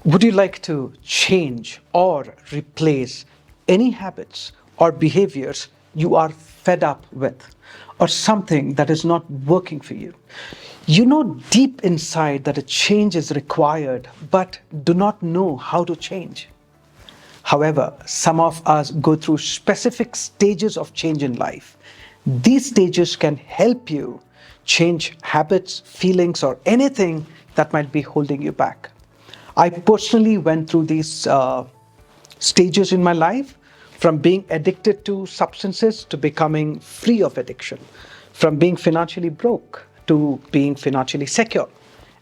Would you like to change or replace any habits or behaviors you are fed up with, or something that is not working for you? You know deep inside that a change is required, but do not know how to change. However, some of us go through specific stages of change in life. These stages can help you change habits, feelings, or anything that might be holding you back. I personally went through these stages in my life, from being addicted to substances to becoming free of addiction, from being financially broke to being financially secure,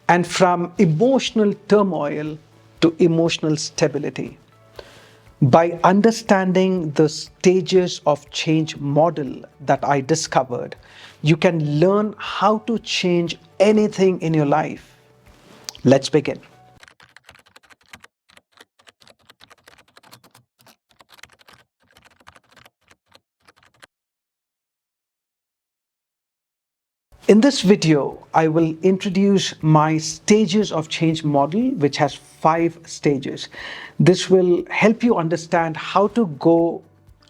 and from emotional turmoil to emotional stability. By understanding the stages of change model that I discovered, you can learn how to change anything in your life. Let's begin. In this video, I will introduce my stages of change model, which has 5 stages. This will help you understand how to go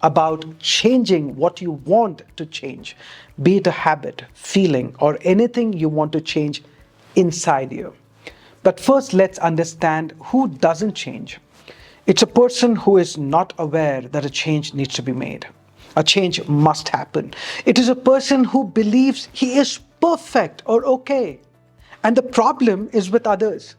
about changing what you want to change, be it a habit, feeling, or anything you want to change inside you. But first, let's understand who doesn't change. It's a person who is not aware that a change needs to be made. A change must happen. It is a person who believes he is perfect or okay. And the problem is with others.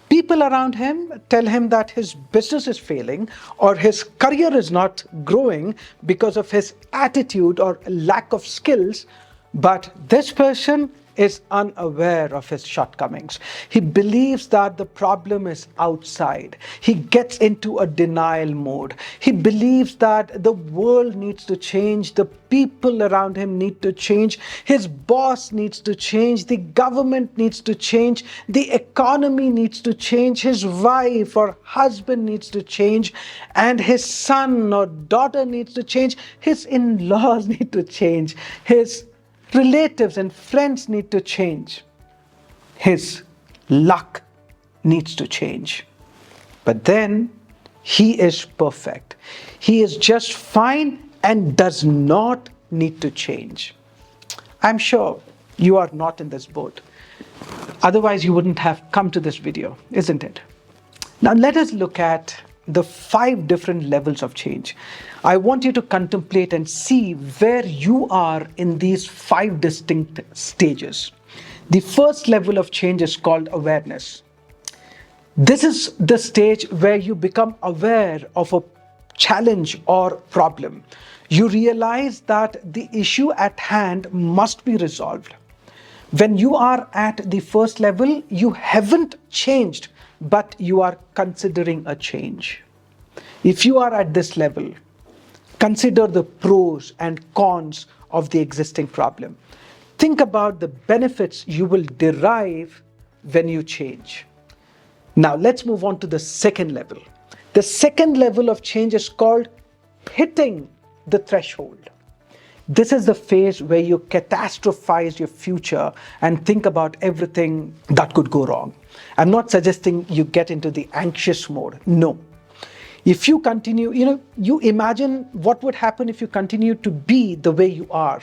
People around him tell him that his business is failing or his career is not growing because of his attitude or lack of skills, but this person is unaware of his shortcomings. He believes that the problem is outside. He gets into a denial mode. He believes that the world needs to change, the people around him need to change, his boss needs to change, the government needs to change, the economy needs to change, his wife or husband needs to change, and his son or daughter needs to change, his in-laws need to change, his relatives and friends need to change. His luck needs to change. But then he is perfect. He is just fine and does not need to change. I'm sure you are not in this boat. Otherwise, you wouldn't have come to this video, isn't it? Now, let us look at the 5 different levels of change. I want you to contemplate and see where you are in these 5 distinct stages. The first level of change is called awareness. This is the stage where you become aware of a challenge or problem. You realize that the issue at hand must be resolved. When you are at the first level, you haven't changed, but you are considering a change. If you are at this level, consider the pros and cons of the existing problem. Think about the benefits you will derive when you change. Now, let's move on to the second level. The second level of change is called hitting the threshold. This is the phase where you catastrophize your future and think about everything that could go wrong. I'm not suggesting you get into the anxious mode. No. If you continue, you imagine what would happen if you continue to be the way you are.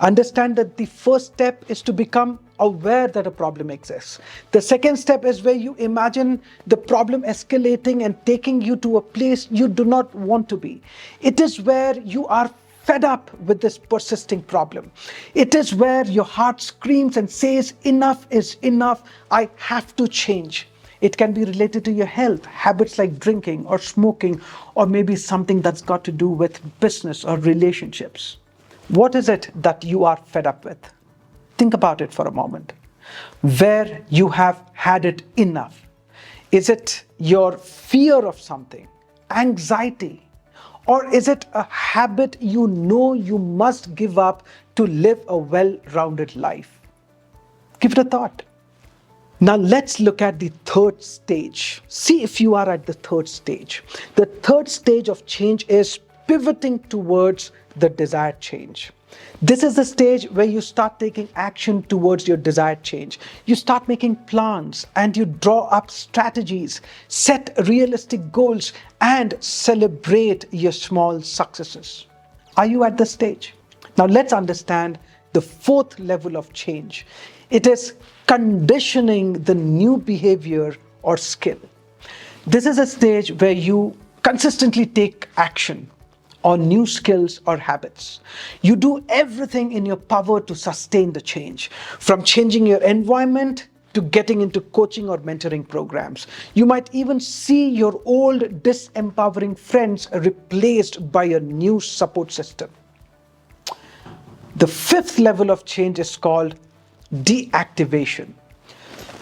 Understand that the first step is to become aware that a problem exists. The second step is where you imagine the problem escalating and taking you to a place you do not want to be. It is where you are fed up with this persisting problem. It is where your heart screams and says, enough is enough, I have to change. It can be related to your health, habits like drinking or smoking, or maybe something that's got to do with business or relationships. What is it that you are fed up with? Think about it for a moment. Where you have had it enough. Is it your fear of something, anxiety, or is it a habit you know you must give up to live a well-rounded life? Give it a thought. Now let's look at the third stage. See if you are at the third stage. The third stage of change is pivoting towards the desired change. This is the stage where you start taking action towards your desired change. You start making plans and you draw up strategies, set realistic goals, and celebrate your small successes. Are you at this stage? Now let's understand the fourth level of change. It is conditioning the new behavior or skill. This is a stage where you consistently take action on new skills or habits. You do everything in your power to sustain the change, from changing your environment to getting into coaching or mentoring programs. You might even see your old disempowering friends replaced by a new support system. The fifth level of change is called deactivation.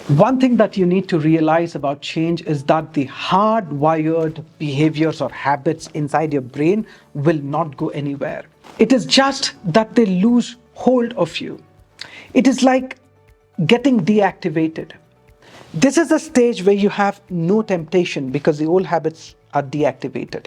One thing that you need to realize about change is that the hardwired behaviors or habits inside your brain will not go anywhere. It is just that they lose hold of you. It is like getting deactivated. This is a stage where you have no temptation because the old habits are deactivated.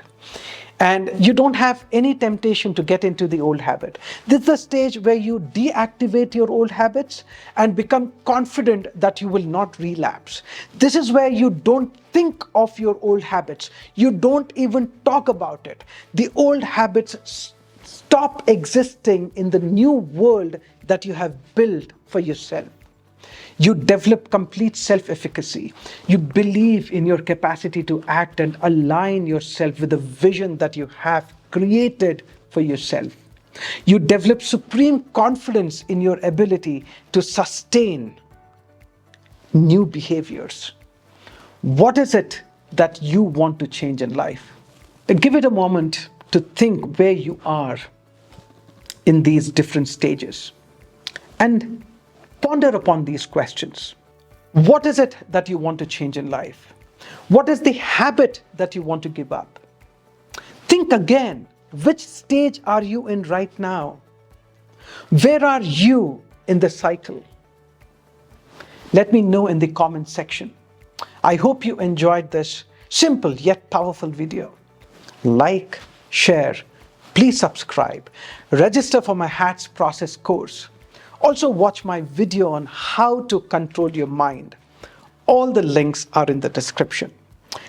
And you don't have any temptation to get into the old habit. This is the stage where you deactivate your old habits and become confident that you will not relapse. This is where you don't think of your old habits. You don't even talk about it. The old habits stop existing in the new world that you have built for yourself. You develop complete self-efficacy. You believe in your capacity to act and align yourself with the vision that you have created for yourself. You develop supreme confidence in your ability to sustain new behaviors. What is it that you want to change in life? Give it a moment to think where you are in these different stages. And ponder upon these questions. What is it that you want to change in life? What is the habit that you want to give up? Think again. Which stage are you in right now? Where are you in the cycle? Let me know in the comment section. I hope you enjoyed this simple yet powerful video. Like, share, please subscribe, register for my HATS process course. Also watch my video on how to control your mind. All the links are in the description.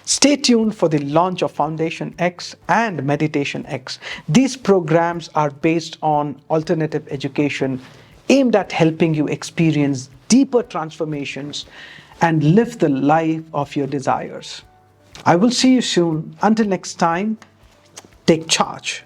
Stay tuned for the launch of FoundationX and MeditationX. These programs are based on alternative education aimed at helping you experience deeper transformations and live the life of your desires. I will see you soon. Until next time, take charge.